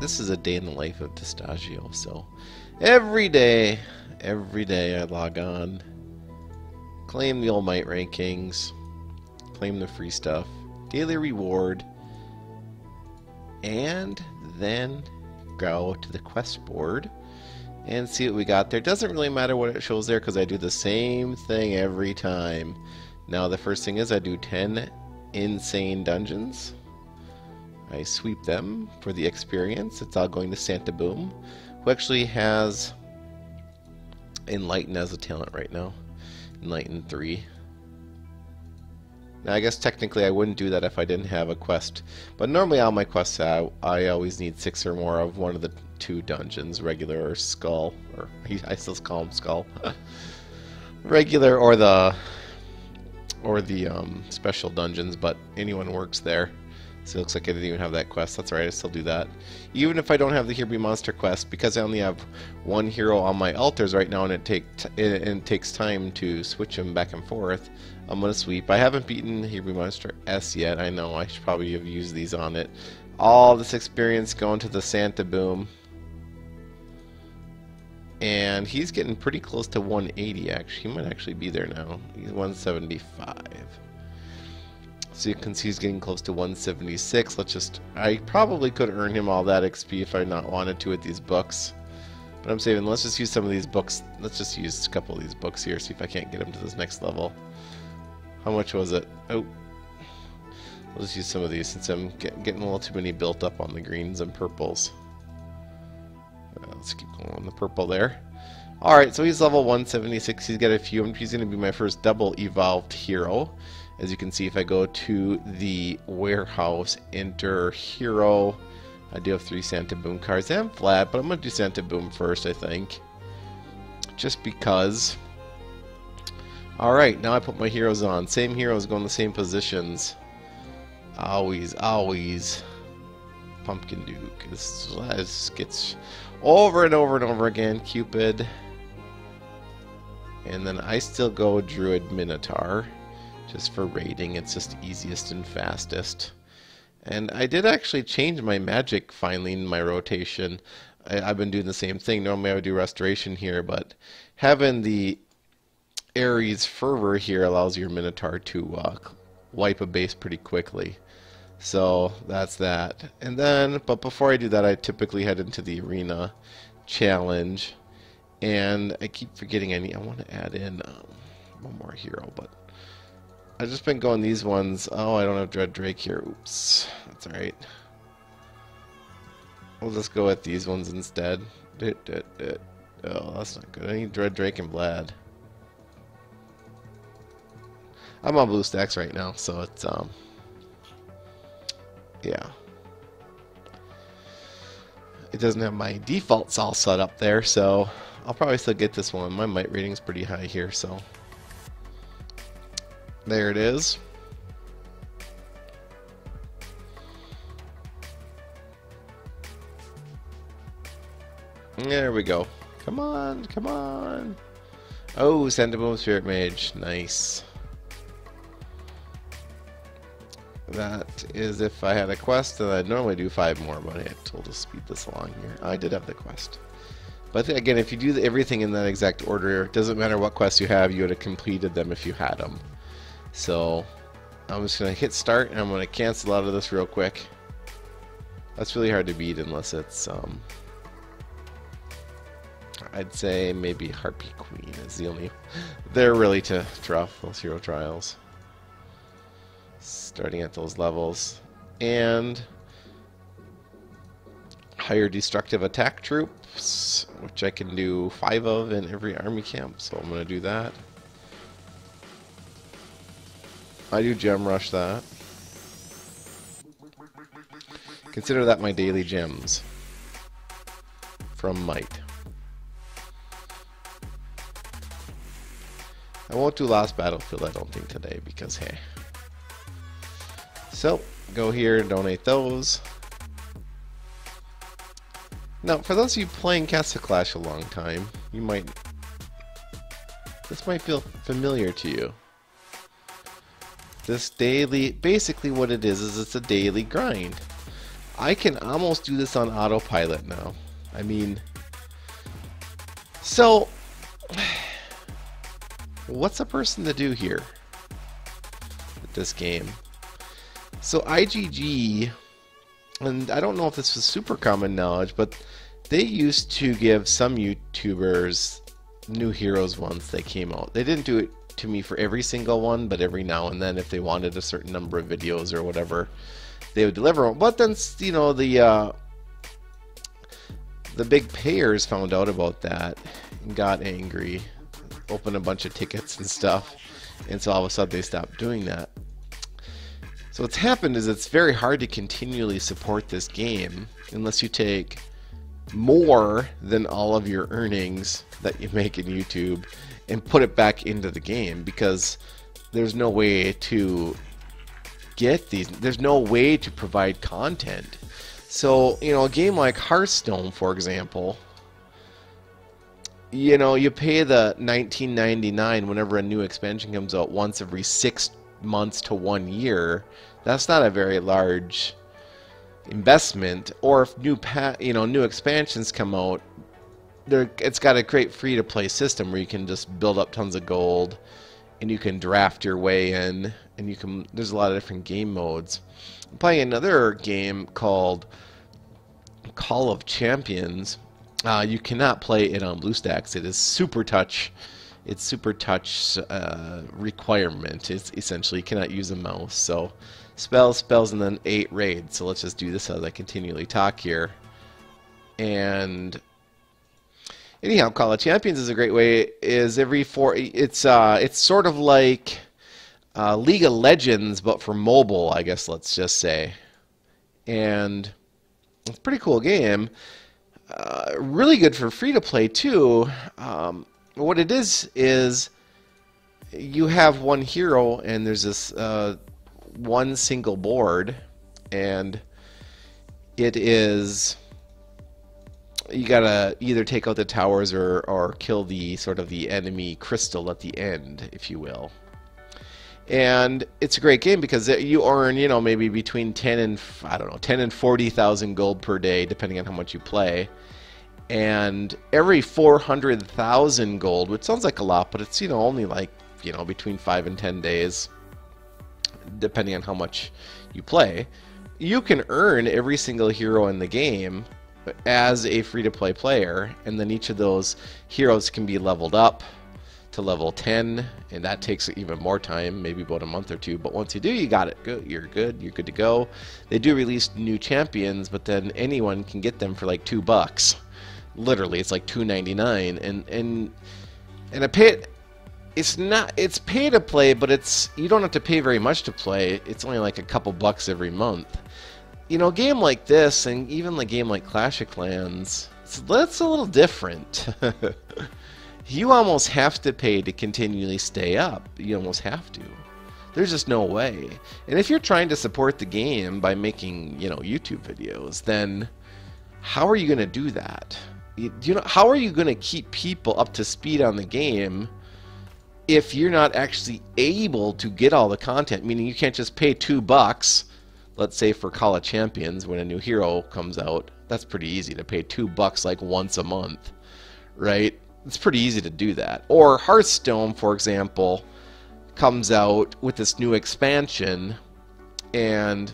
this is a day in the life of Distaggio. So every day I log on, claim the All Might rankings, claim the free stuff, daily reward, and then go to the quest board and see what we got there. It doesn't really matter what it shows there because I do the same thing every time. Now the first thing is I do 10 insane dungeons. I sweep them for the experience. It's all going to Santa Boom, who actually has Enlighten as a talent right now. Enlighten 3. Now I guess technically I wouldn't do that if I didn't have a quest. But normally all my quests I always need 6 or more of one of the 2 dungeons, regular or skull, or I still call them skull. Regular or the special dungeons, but anyone works there. So it looks like I didn't even have that quest. That's right, I still do that. Even if I don't have the Here Be Monster quest, because I only have one hero on my altars right now and it takes time to switch them back and forth, I'm going to sweep. I haven't beaten Here Be Monster S yet. I know I should probably have used these on it. All this experience going to the Santa Boom. And he's getting pretty close to 180 actually. He might actually be there now. He's 175. So you can see he's getting close to 176. I probably could earn him all that XP if I not wanted to with these books. But I'm saving, let's just use some of these books. Let's just use a couple of these books here, see if I can't get him to this next level. How much was it? Oh. We'll just use some of these since I'm getting a little too many built up on the greens and purples. Let's keep going on the purple there. Alright, so he's level 176. He's got a few. He's going to be my first double evolved hero. As you can see, if I go to the warehouse, enter hero, I do have 3 Santa Boom cards and flat, but I'm going to do Santa Boom first, I think. Just because. Alright, now I put my heroes on. Same heroes go in the same positions. Always. Pumpkin Duke. This gets over and over and over again. Cupid. And then I still go Druid Minotaur. Just for raiding, it's just easiest and fastest. And I did actually change my magic finally in my rotation. I've been doing the same thing. Normally I would do restoration here, but having the Ares Fervor here allows your Minotaur to wipe a base pretty quickly. So that's that. And then, but before I do that, I typically head into the arena challenge. And I keep forgetting I want to add in one more hero, but I've just been going these ones. Oh, I don't have Dread Drake here. Oops. That's alright. We'll just go with these ones instead. Oh, that's not good. I need Dread Drake and Vlad. I'm on blue stacks right now, so it's, yeah. It doesn't have my defaults all set up there, so I'll probably still get this one. My might rating's pretty high here, so there it is. There we go. Come on, come on. Oh, Santa Boom Spirit Mage. Nice. That is if I had a quest, and I'd normally do 5 more, but I told to speed this along here. I did have the quest. But again, if you do everything in that exact order, it doesn't matter what quests you have, you would have completed them if you had them. So I'm just going to hit start, and I'm going to cancel out of this real quick. That's really hard to beat unless it's, I'd say maybe Harpy Queen is the only, they're really tough, those hero trials. Starting at those levels. And higher destructive attack troops, which I can do 5 of in every army camp, so I'm going to do that. I do gem rush that. Consider that my daily gems from Might. I won't do Last Battlefield, I don't think, today, because hey. So, go here and donate those. Now, for those of you playing Castle Clash a long time, this might feel familiar to you. This daily, basically what it is it's a daily grind. I can almost do this on autopilot now. I mean, so what's a person to do here with this game? So IGG, and I don't know if this was super common knowledge, but they used to give some YouTubers new heroes once they came out. They didn't do it to me for every single one, but every now and then if they wanted a certain number of videos or whatever, they would deliver them. But then, you know, the big payers found out about that and got angry, opened a bunch of tickets and stuff, and so all of a sudden they stopped doing that. So what's happened is it's very hard to continually support this game unless you take more than all of your earnings that you make in YouTube and put it back into the game, because there's no way to get these, there's no way to provide content. So, you know, a game like Hearthstone, for example, you know, you pay the $19.99 whenever a new expansion comes out once every 6 months to 1 year. That's not a very large investment. Or if new expansions come out, it's got a great free-to-play system where you can just build up tons of gold, and you can draft your way in, and there's a lot of different game modes. I'm playing another game called Call of Champions. You cannot play it on BlueStacks. It is super touch. It's super touch requirement. It's essentially you cannot use a mouse. So spells, and then 8 raids. So let's just do this as I continually talk here. And anyhow, Call of Champions is a great way. It's sort of like League of Legends, but for mobile, I guess. Let's just say, and it's a pretty cool game. Really good for free to play too. What it is you have one hero, and there's this one single board, and it is, you gotta either take out the towers or kill the sort of the enemy crystal at the end, if you will. And it's a great game because you earn, you know, maybe between 10 and 40,000 gold per day, depending on how much you play. And every 400,000 gold, which sounds like a lot, but it's, you know, only like, you know, between 5 and 10 days, depending on how much you play, you can earn every single hero in the game as a free-to-play player, and then each of those heroes can be leveled up to level 10, and that takes even more time, maybe about a month or two, but once you do, you got it. You're good to go. They do release new champions, but then anyone can get them for like $2. Literally, it's like $2.99, and it's pay to play, but you don't have to pay very much to play. It's only like a couple bucks every month. You know, a game like this, and even a game like Clash of Clans, that's a little different. You almost have to pay to continually stay up. You almost have to. There's just no way. And if you're trying to support the game by making, you know, YouTube videos, then how are you going to do that? How are you going to keep people up to speed on the game if you're not actually able to get all the content? Meaning you can't just pay $2, let's say for Call of Champions when a new hero comes out. That's pretty easy to pay $2 like once a month, right? It's pretty easy to do that. Or Hearthstone, for example, comes out with this new expansion, and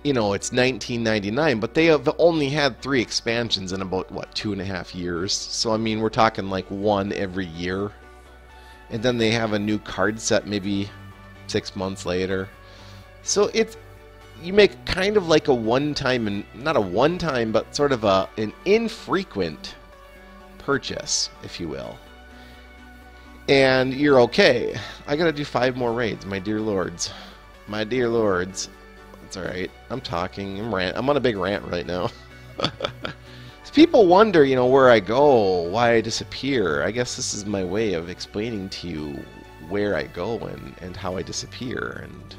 you know, it's $19.99, but they have only had 3 expansions in about, what, 2.5 years. So I mean, we're talking like one every year, and then they have a new card set maybe 6 months later. So you make kind of like a one-time, and not a one-time, but sort of an infrequent purchase, if you will, and you're okay. I gotta do 5 more raids, my dear lords. My dear lords. It's alright. I'm talking. I'm on a big rant right now. People wonder, you know, where I go, why I disappear. I guess this is my way of explaining to you where I go and how I disappear. And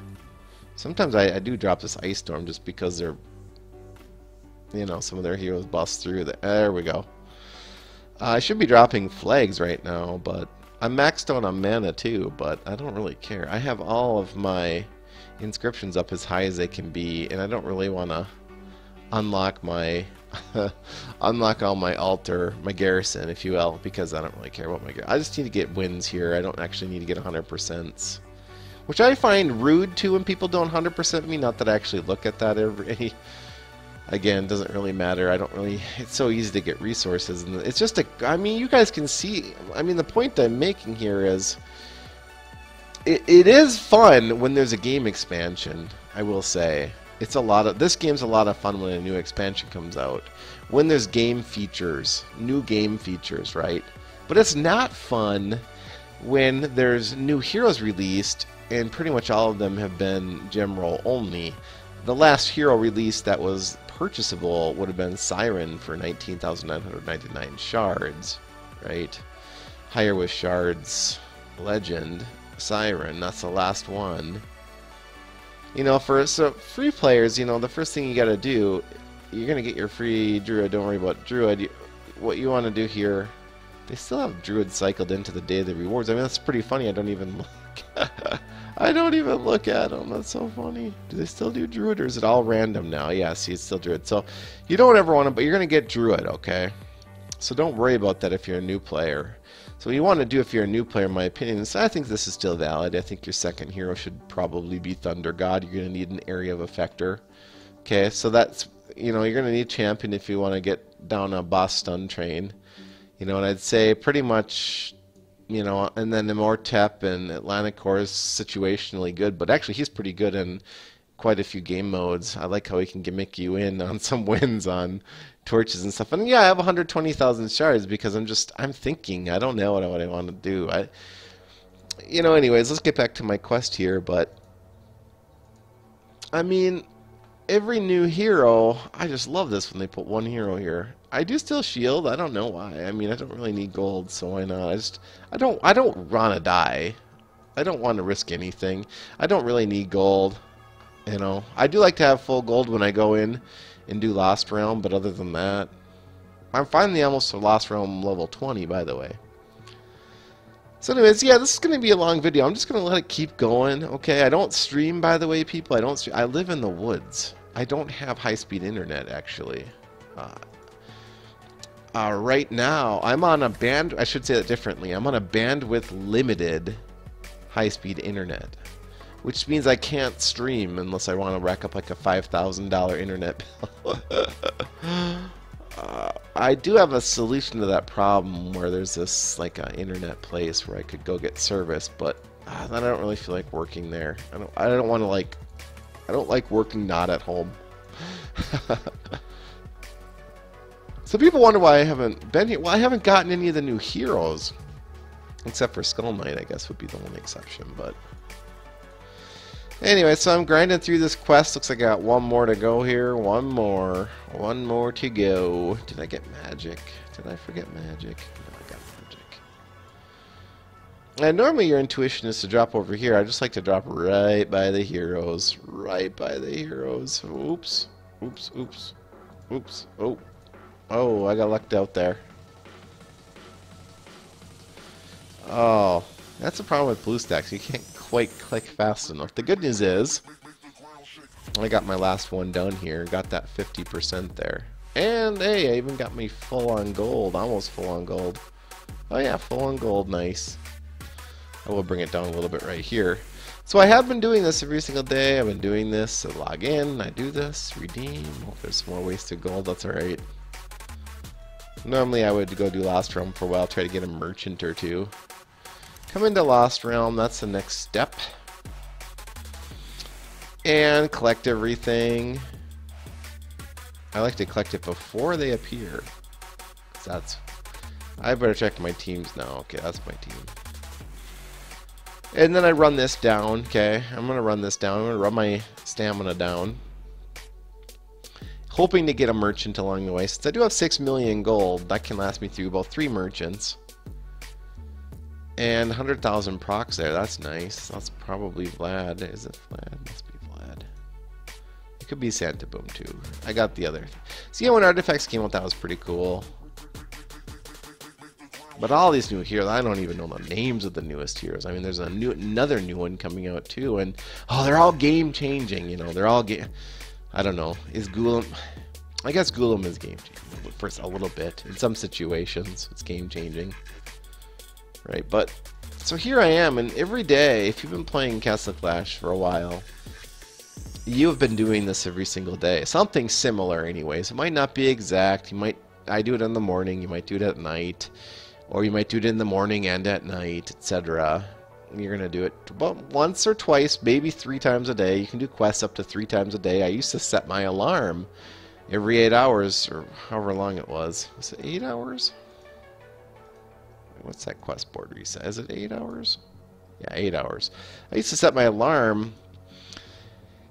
sometimes I do drop this ice storm just because they're, you know, some of their heroes bust through. There we go. I should be dropping flags right now, but I'm maxed out on mana too, but I don't really care. I have all of my inscriptions up as high as they can be, and I don't really want to unlock my unlock all my altar, my garrison, if you will, because I don't really care about my garrison. I just need to get wins here. I don't actually need to get 100%, which I find rude too when people don't 100% me. Not that I actually look at that every. Again, doesn't really matter. I don't really. It's so easy to get resources, and it's just a. I mean, you guys can see. I mean, the point I'm making here is, it is fun when there's a game expansion. I will say, it's a lot of. This game's a lot of fun when a new expansion comes out. When there's game features, new game features, right? But it's not fun when there's new heroes released, and pretty much all of them have been gem roll only. The last hero release that was purchasable would have been Siren for 19,999 shards, right? Higher with shards, Legend, Siren, that's the last one. You know, for free players, you know, the first thing you gotta do, you're gonna get your free Druid, don't worry about Druid. What you want to do here, they still have Druid cycled into the day of the rewards. I mean, that's pretty funny. I don't even look. I don't even look at them. That's so funny. Do they still do Druid, or is it all random now? Yeah, see, it's still Druid. So you don't ever want to, but you're going to get Druid, okay? So don't worry about that if you're a new player. So what you want to do if you're a new player, in my opinion, is I think this is still valid. I think your second hero should probably be Thunder God. You're going to need an area of effector. Okay, so that's, you know, you're going to need champion if you want to get down a boss stun train. You know, and I'd say pretty much, you know, and then Immortep and Atlantic Core is situationally good, but actually he's pretty good in quite a few game modes. I like how he can gimmick you in on some wins on torches and stuff. And yeah, I have 120,000 shards because I'm thinking. I don't know what I want to do. You know, anyways, let's get back to my quest here. But I mean, every new hero, I just love this when they put one hero here. I do still shield. I don't know why. I mean, I don't really need gold, so why not? I don't want to die. I don't want to risk anything. I don't really need gold. You know, I do like to have full gold when I go in and do Lost Realm, but other than that, I'm finally almost to Lost Realm level 20, by the way. So anyways, yeah, this is going to be a long video. I'm just going to let it keep going, okay? I don't stream, by the way, people. I don't stream. I live in the woods. I don't have high-speed internet, actually. Right now, I'm on a band. I should say that differently. I'm on a bandwidth limited high-speed internet, which means I can't stream unless I want to rack up like a $5,000 internet bill. I do have a solution to that problem where there's this like internet place where I could go get service, but I don't really feel like working there. I don't want to like. I don't like working not at home. So people wonder why I haven't been here. Well, I haven't gotten any of the new heroes, except for Skull Knight, I guess would be the only exception. But anyway, so I'm grinding through this quest. Looks like I got one more to go here. One more to go. Did I get magic? Did I forget magic? No, I got magic. And normally your intuition is to drop over here. I just like to drop right by the heroes. Right by the heroes. Oops. Oops. Oops. Oops. Oh. Oh, I got lucked out there. Oh, that's the problem with BlueStacks. You can't quite click fast enough. The good news is, I got my last one done here. Got that 50% there. And, hey, I even got me full on gold. Almost full on gold. Oh, yeah, full on gold. Nice. I will bring it down a little bit right here. So I have been doing this every single day. I've been doing this. I log in. I do this. Redeem. Oh, there's more wasted gold. That's alright. Normally I would go do Lost Realm for a while, try to get a merchant or two. Come into Lost Realm, that's the next step. And collect everything. I like to collect it before they appear. I better check my teams now. Okay, that's my team. And then I run this down, okay? I'm going to run this down. I'm going to run my stamina down. Hoping to get a merchant along the way. Since I do have 6 million gold, that can last me through about 3 merchants. And 100,000 procs there. That's nice. That's probably Vlad. Is it Vlad? Must be Vlad. It could be Santa Boom too. I got the other. So yeah, when Artifacts came out, that was pretty cool. But all these new heroes, I don't even know the names of the newest heroes. I mean, there's another new one coming out too, and oh, they're all game changing. You know, they're all I don't know. Is Ghoulam? I guess Ghoulam is game changing for a little bit. In some situations, it's game changing, right? But so here I am, and every day, if you've been playing Castle Clash for a while, you have been doing this every single day. Something similar, anyways. It might not be exact. I do it in the morning. You might do it at night. Or you might do it in the morning and at night, etc. You're going to do it about once or twice, maybe 3 times a day. You can do quests up to 3 times a day. I used to set my alarm every 8 hours, or however long it was. Was it 8 hours? What's that quest board reset? Is it 8 hours? Yeah, 8 hours. I used to set my alarm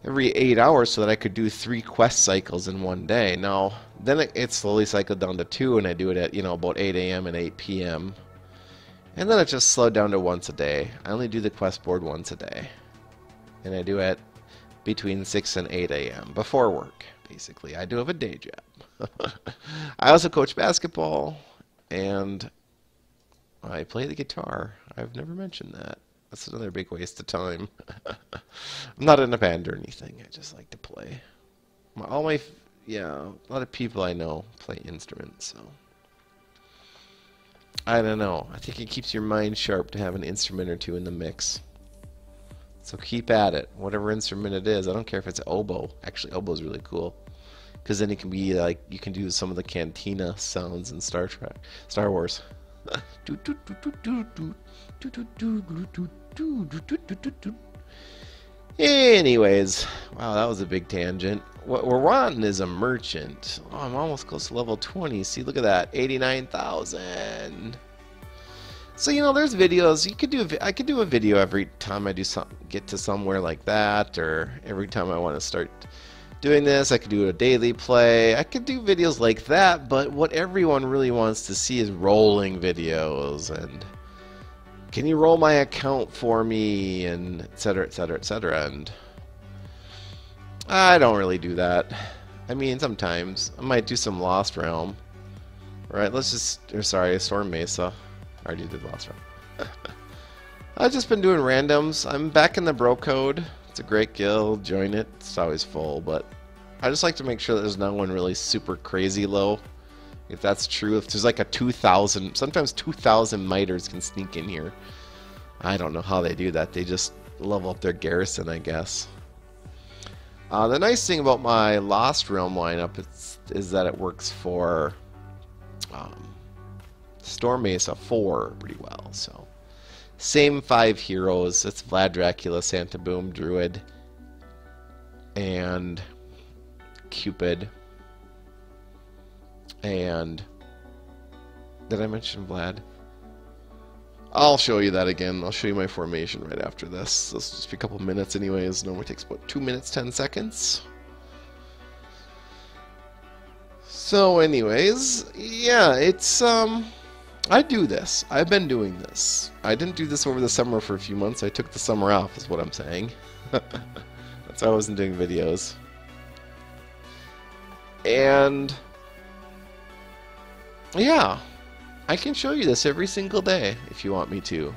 every 8 hours so that I could do 3 quest cycles in one day. Now, then it slowly cycled down to 2, and I do it at, you know, about 8 a.m. and 8 p.m. And then it just slowed down to once a day. I only do the quest board once a day. And I do it between 6 and 8 a.m. before work, basically. I do have a day job. I also coach basketball, and I play the guitar. I've never mentioned that. That's another big waste of time. I'm not in a band or anything. I just like to play. A lot of people I know play instruments, so I don't know. I think it keeps your mind sharp to have an instrument or two in the mix. So keep at it, whatever instrument it is. I don't care if it's oboe. Actually, oboe is really cool, because then it can be like, you can do some of the cantina sounds in Star Wars. Anyways, wow, that was a big tangent. What we're wanting is a merchant. Oh, I'm almost close to level 20. See, look at that, 89,000. So, you know, there's videos you could do. I could do a video every time I do get to somewhere like that, or every time I want to start doing this. I could do a daily play. I could do videos like that, but what everyone really wants to see is rolling videos, and can you roll my account for me, and etc, etc, etc. And I don't really do that. I mean, sometimes I might do some Lost Realm. Right, Storm Mesa. I already did Lost Realm. I've just been doing randoms. I'm back in the bro code. It's a great guild. Join it. It's always full, but I just like to make sure that there's no one really super crazy low. If that's true, if there's like a 2,000, sometimes 2,000 miters can sneak in here. I don't know how they do that. They just level up their garrison, I guess. The nice thing about my Lost Realm lineup is that it works for Storm Mesa 4 pretty well. So same 5 heroes. It's Vlad Dracula, Santa Boom, Druid, and Cupid. And did I mention Vlad? I'll show you that again. I'll show you my formation right after this. This will just be a couple minutes anyways. Normally takes about 2 minutes, 10 seconds. So anyways, yeah, it's I do this. I've been doing this. I didn't do this over the summer for a few months. I took the summer off is what I'm saying. That's why I wasn't doing videos. And yeah, I can show you this every single day if you want me to.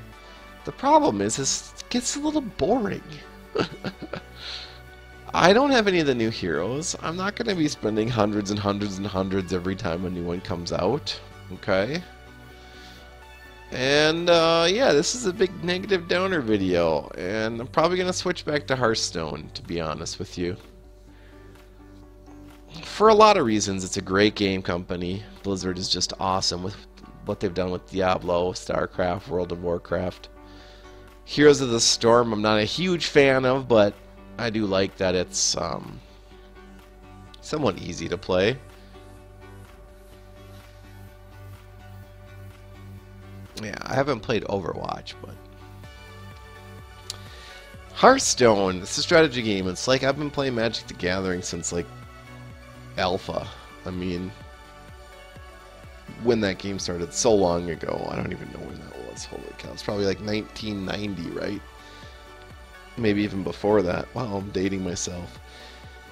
The problem is it gets a little boring. I don't have any of the new heroes. I'm not going to be spending hundreds and hundreds and hundreds every time a new one comes out. Okay? And yeah, this is a big negative downer video. And I'm probably going to switch back to Hearthstone, to be honest with you. For a lot of reasons, it's a great game company. Blizzard is just awesome with what they've done with Diablo, StarCraft, World of Warcraft. Heroes of the Storm, I'm not a huge fan of, but I do like that it's somewhat easy to play. Yeah, I haven't played Overwatch, but Hearthstone, it's a strategy game. It's like I've been playing Magic the Gathering since like Alpha. I mean, when that game started so long ago, I don't even know when that was. Holy cow, it's probably like 1990, right? Maybe even before that. Wow, I'm dating myself.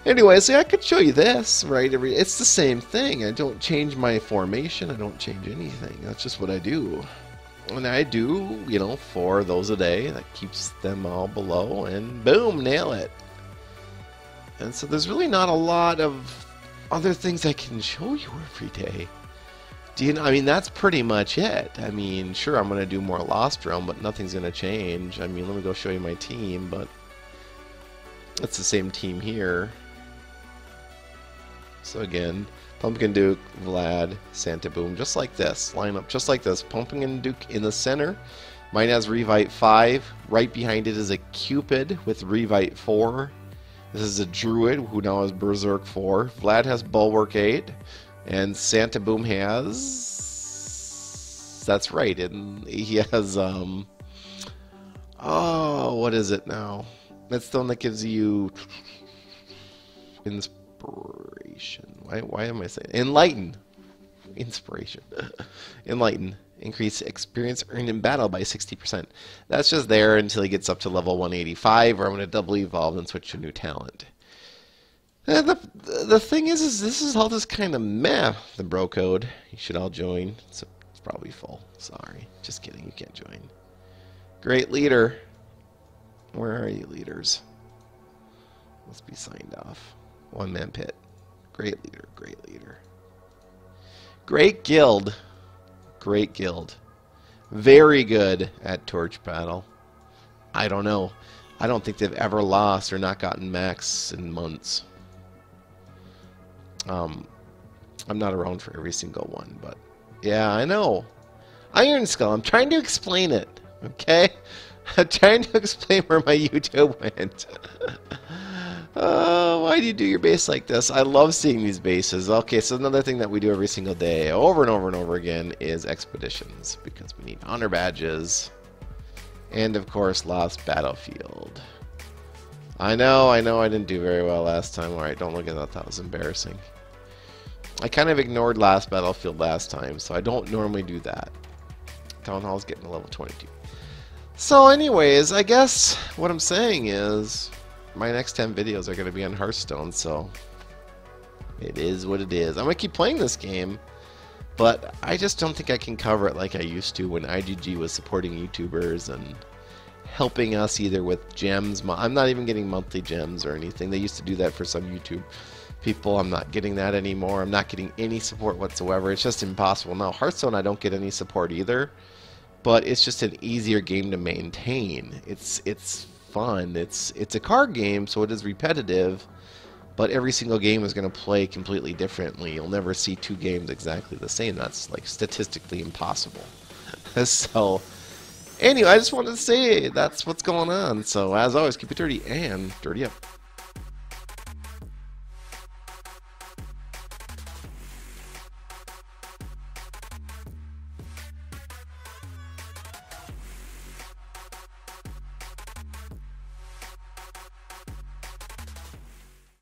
Anyway, see, I could show you this, right? It's the same thing. I don't change my formation. I don't change anything. That's just what I do. And I do, you know, 4 of those a day. That keeps them all below, and boom, nail it. And so there's really not a lot of other things I can show you every day. Do you know? I mean, that's pretty much it. I mean, sure, I'm going to do more Lost Realm, but nothing's going to change. I mean, let me go show you my team, but it's the same team here. So again, Pumpkin Duke, Vlad, Santa Boom, just like this. Line up just like this. Pumpkin Duke in the center. Mine has Revite 5. Right behind it is a Cupid with Revite 4. This is a Druid who now has Berserk 4. Vlad has Bulwark 8. And Santa Boom has... That's right. And he has... Oh, what is it now? That's the one that gives you... Inspiration. Why am I saying Enlighten? Inspiration. Enlighten. Increase experience earned in battle by 60%. That's just there until he gets up to level 185, where I'm going to double evolve and switch to a new talent. And the thing is this is all just kind of meh, the bro code. You should all join. It's probably full. Sorry. Just kidding. You can't join. Great leader. Where are you, leaders? Must be signed off. One-man pit. Great leader, great leader. Great guild. Great guild. Very good at torch battle. I don't know. I don't think they've ever lost or not gotten max in months. I'm not around for every single one, but yeah, I know. Iron Skull, I'm trying to explain it, okay? I'm trying to explain where my YouTube went. Why do you do your base like this? I love seeing these bases. Okay, so another thing that we do every single day, over and over and over again, is expeditions, because we need honor badges. And, of course, Lost Battlefield. I know I didn't do very well last time. Alright, don't look at that. That was embarrassing. I kind of ignored Lost Battlefield last time, so I don't normally do that. Town Hall's getting to level 22. So anyways, I guess what I'm saying is my next 10 videos are going to be on Hearthstone, so it is what it is. I'm going to keep playing this game, but I just don't think I can cover it like I used to when IGG was supporting YouTubers and helping us either with gems. I'm not even getting monthly gems or anything. They used to do that for some YouTube people. I'm not getting that anymore. I'm not getting any support whatsoever. It's just impossible. Now, Hearthstone, I don't get any support either, but it's just an easier game to maintain. It's fun. It's a card game, so it is repetitive, but every single game is going to play completely differently. You'll never see 2 games exactly the same. That's like statistically impossible. So anyway, I just wanted to say that's what's going on. So as always, keep it dirty and dirty up.